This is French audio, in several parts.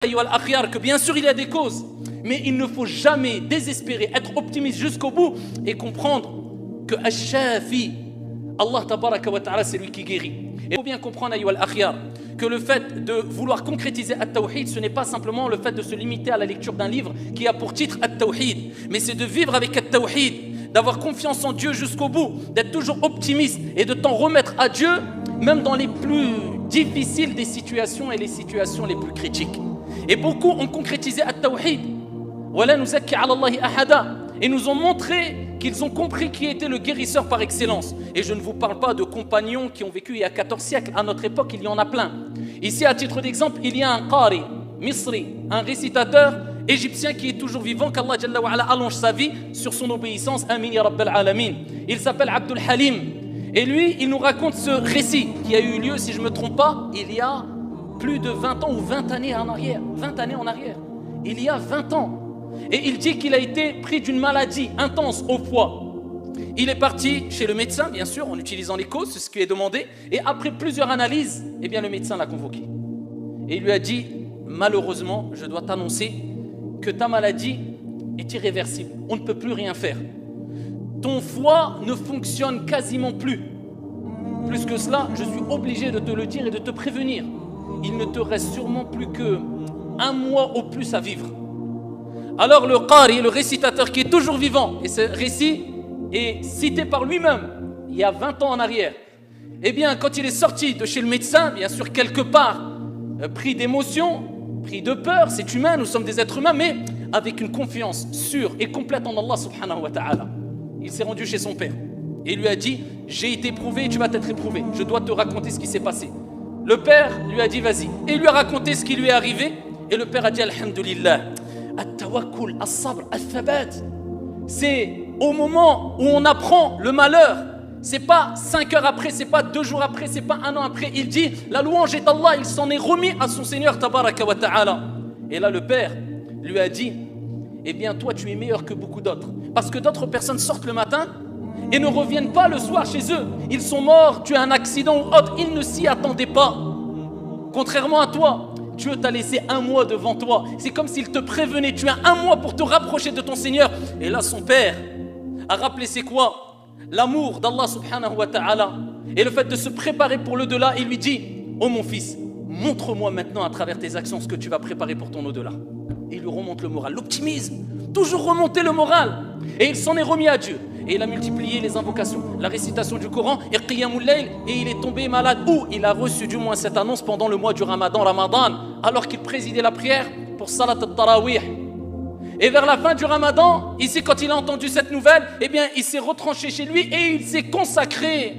que bien sûr il y a des causes, mais il ne faut jamais désespérer, être optimiste jusqu'au bout et comprendre que Ash-Shafi, Allah tabaraka wa ta'ala, c'est lui qui guérit. Et il faut bien comprendre, ayyuha al-akhyar, que le fait de vouloir concrétiser At-Tawhid, ce n'est pas simplement le fait de se limiter à la lecture d'un livre qui a pour titre At-Tawhid, mais c'est de vivre avec At-Tawhid, d'avoir confiance en Dieu jusqu'au bout, d'être toujours optimiste et de t'en remettre à Dieu, même dans les plus difficiles des situations et les situations les plus critiques. Et beaucoup ont concrétisé At-Tawhid, wala nuzakki ala Allahi ahada, et nous ont montré qu'ils ont compris qui était le guérisseur par excellence. Et je ne vous parle pas de compagnons qui ont vécu il y a 14 siècles. À notre époque, il y en a plein. Ici, à titre d'exemple, il y a un qari, misri, un récitateur égyptien qui est toujours vivant, qu'Allah Jalla wa Ala allonge sa vie sur son obéissance. Amin ya Rabbal Alamin. Il s'appelle Abdul Halim. Et lui, il nous raconte ce récit qui a eu lieu, si je ne me trompe pas, il y a plus de 20 ans ou 20 années en arrière. 20 années en arrière. Il y a 20 ans. Et il dit qu'il a été pris d'une maladie intense au foie. Il est parti chez le médecin, bien sûr, en utilisant les causes, c'est ce qui est demandé. Et après plusieurs analyses, eh bien, le médecin l'a convoqué. Et il lui a dit, malheureusement, je dois t'annoncer que ta maladie est irréversible. On ne peut plus rien faire. Ton foie ne fonctionne quasiment plus. Plus que cela, je suis obligé de te le dire et de te prévenir. Il ne te reste sûrement plus qu'un mois au plus à vivre. Alors le qari, le récitateur qui est toujours vivant, et ce récit est cité par lui-même il y a 20 ans en arrière, eh bien quand il est sorti de chez le médecin, bien sûr quelque part, pris d'émotion, pris de peur, c'est humain, nous sommes des êtres humains, mais avec une confiance sûre et complète en Allah subhanahu wa ta'ala, il s'est rendu chez son père et il lui a dit, j'ai été éprouvé et tu vas être éprouvé, je dois te raconter ce qui s'est passé. Le père lui a dit vas-y, et il lui a raconté ce qui lui est arrivé, et le père a dit alhamdulillah. At-tawakkul, as-sabr, al-thabat. C'est au moment où on apprend le malheur. C'est pas 5 heures après, c'est pas 2 jours après, c'est pas 1 an après. Il dit, la louange est Allah, il s'en est remis à son Seigneur tabaraka wa ta'ala. Et là le père lui a dit, eh bien toi tu es meilleur que beaucoup d'autres. Parce que d'autres personnes sortent le matin et ne reviennent pas le soir chez eux. Ils sont morts, tu as un accident ou autre, ils ne s'y attendaient pas. Contrairement à toi, Dieu t'a laissé 1 mois devant toi. C'est comme s'il te prévenait. Tu as 1 mois pour te rapprocher de ton Seigneur. Et là, son père a rappelé c'est quoi? L'amour d'Allah subhanahu wa ta'ala. Et le fait de se préparer pour l'au-delà. Il lui dit, oh mon fils, montre-moi maintenant à travers tes actions ce que tu vas préparer pour ton au-delà. Et il lui remonte le moral. L'optimisme. Toujours remonter le moral. Et il s'en est remis à Dieu. Et il a multiplié les invocations, la récitation du Coran, et Qiyamul Layl, et il est tombé malade. Ou il a reçu du moins cette annonce pendant le mois du Ramadan, alors qu'il présidait la prière pour Salat al-Tarawih. Et vers la fin du Ramadan, ici quand il a entendu cette nouvelle, eh bien il s'est retranché chez lui et il s'est consacré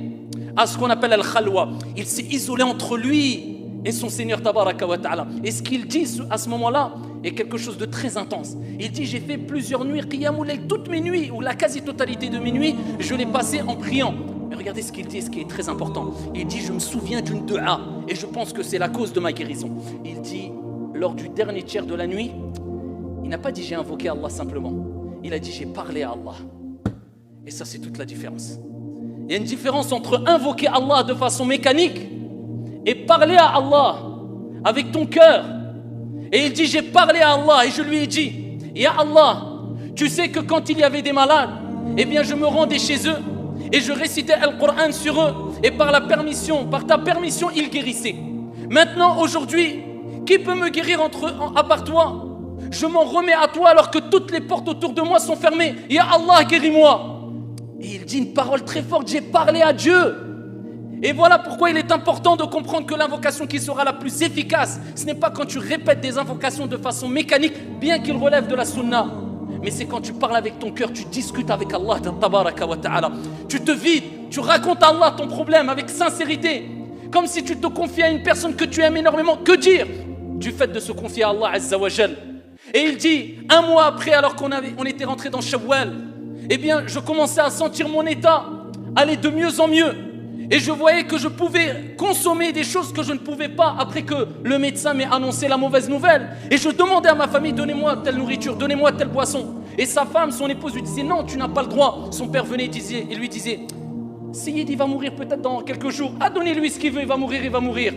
à ce qu'on appelle al-Khalwa. Il s'est isolé entre lui et son Seigneur tabaraka wa ta'ala. Et ce qu'il dit à ce moment-là est quelque chose de très intense. Il dit, j'ai fait plusieurs nuits, Qiyamul Layl, toutes mes nuits, ou la quasi-totalité de mes nuits, je l'ai passé en priant. Mais regardez ce qu'il dit, ce qui est très important. Il dit, je me souviens d'une dua, et je pense que c'est la cause de ma guérison. Il dit, lors du dernier tiers de la nuit, il n'a pas dit, j'ai invoqué Allah simplement. Il a dit, j'ai parlé à Allah. Et ça, c'est toute la différence. Il y a une différence entre invoquer Allah de façon mécanique et parler à Allah avec ton cœur. Et il dit, j'ai parlé à Allah et je lui ai dit, Ya Allah, tu sais que quand il y avait des malades, eh bien je me rendais chez eux et je récitais Al-Qur'an sur eux et par ta permission, ils guérissaient. Maintenant, aujourd'hui, qui peut me guérir à part toi? Je m'en remets à toi alors que toutes les portes autour de moi sont fermées. Ya Allah, guéris-moi. Et il dit une parole très forte, j'ai parlé à Dieu. Et voilà pourquoi il est important de comprendre que l'invocation qui sera la plus efficace, ce n'est pas quand tu répètes des invocations de façon mécanique, bien qu'il relève de la sunna, mais c'est quand tu parles avec ton cœur, tu discutes avec Allah, tabaraka wa ta'ala. Tu te vides, tu racontes à Allah ton problème avec sincérité, comme si tu te confiais à une personne que tu aimes énormément. Que dire du fait de se confier à Allah azza wa jal? Et il dit, 1 mois après, alors qu'on était rentré dans Shawwal, eh bien je commençais à sentir mon état aller de mieux en mieux. Et je voyais que je pouvais consommer des choses que je ne pouvais pas après que le médecin m'ait annoncé la mauvaise nouvelle. Et je demandais à ma famille, donnez-moi telle nourriture, donnez-moi telle boisson. Et sa femme, son épouse lui disait, non, tu n'as pas le droit. Son père venait et lui disait, Sayyid, il va mourir peut-être dans quelques jours. Ah, donnez-lui ce qu'il veut, il va mourir.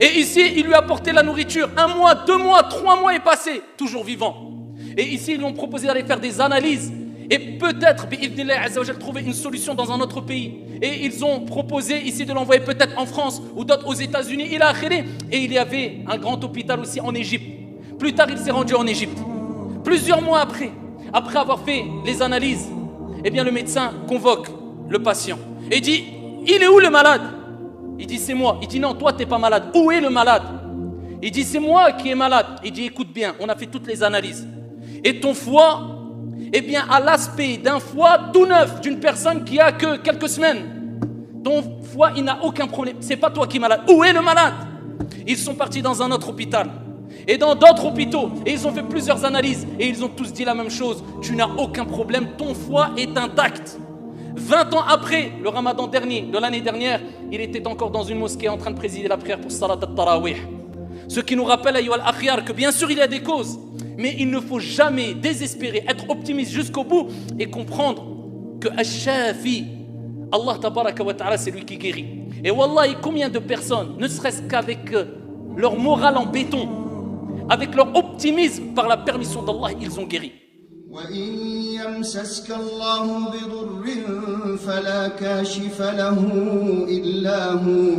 Et ici, il lui a apporté la nourriture. 1 mois, 2 mois, 3 mois est passé, toujours vivant. Et ici, ils lui ont proposé d'aller faire des analyses. Et peut-être, bi'idhnillah azza wa jal, trouver une solution dans un autre pays. Et ils ont proposé ici de l'envoyer peut-être en France ou d'autres aux États-Unis. Il a akhiré. Et il y avait un grand hôpital aussi en Égypte. Plus tard, il s'est rendu en Égypte. Plusieurs mois après avoir fait les analyses, eh bien, le médecin convoque le patient et dit, il est où le malade? Il dit, c'est moi. Il dit, non, toi, tu n'es pas malade. Où est le malade? Il dit, c'est moi qui est malade. Il dit, écoute bien, on a fait toutes les analyses. Et ton foie, eh bien, a l'aspect d'un foie tout neuf, d'une personne qui a que quelques semaines. Ton foie, il n'a aucun problème. C'est pas toi qui es malade. Où est le malade? Ils sont partis dans un autre hôpital. Et dans d'autres hôpitaux. Et ils ont fait plusieurs analyses. Et ils ont tous dit la même chose. Tu n'as aucun problème. Ton foie est intact. 20 ans après, le ramadan dernier, de l'année dernière, il était encore dans une mosquée en train de présider la prière pour Salat al-Tarawih. Ce qui nous rappelle, ayyuha al-akhyar, que bien sûr il y a des causes, mais il ne faut jamais désespérer, être optimiste jusqu'au bout et comprendre que Ash-Shafi, Allah tabaraka wa ta'ala, c'est lui qui guérit. Et wallahi, combien de personnes, ne serait-ce qu'avec leur morale en béton, avec leur optimisme, par la permission d'Allah, ils ont guéri. وإن يمسسك الله بضر فلا كاشف له إلا هو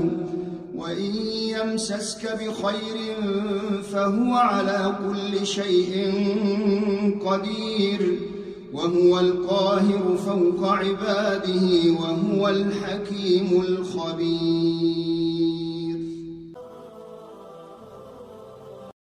وإن يمسسك بخير فهو على كل شيء قدير وهو القاهر فوق عباده وهو الحكيم الخبير